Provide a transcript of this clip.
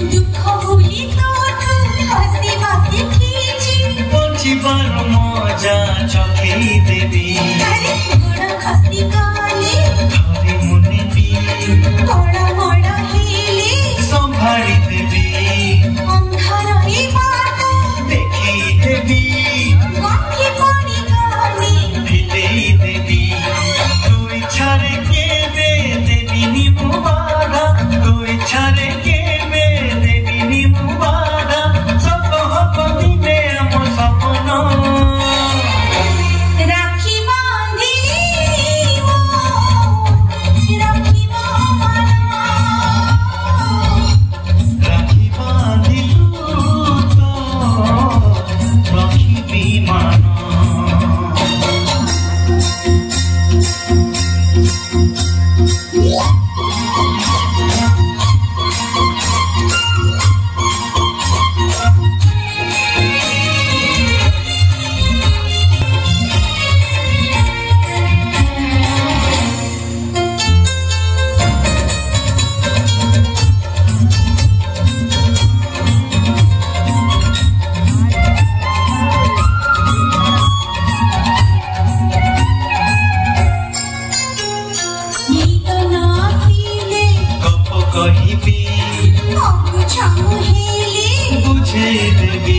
दुख भूली तो हसीबा शिखिछि बंचिबार मजा चखई देबी गोड़ खसी गले धरी मुने भी बड़ बड़ हेले संभाली देबी अंधार ए बाट देखी देबी गंगे पड़ी गले भिलेई देबी तू इच्छारे केबे देबी नी मुबादा तू इच्छारे केबे देबी नी मुबादा सब हबनी में हम सपना राखी बांधिली वो राखी बांधना राखी बांधिलु तो राखी बीमाना गीत नाचिले गप कहिबी अबु छामु हेले बुझे देबी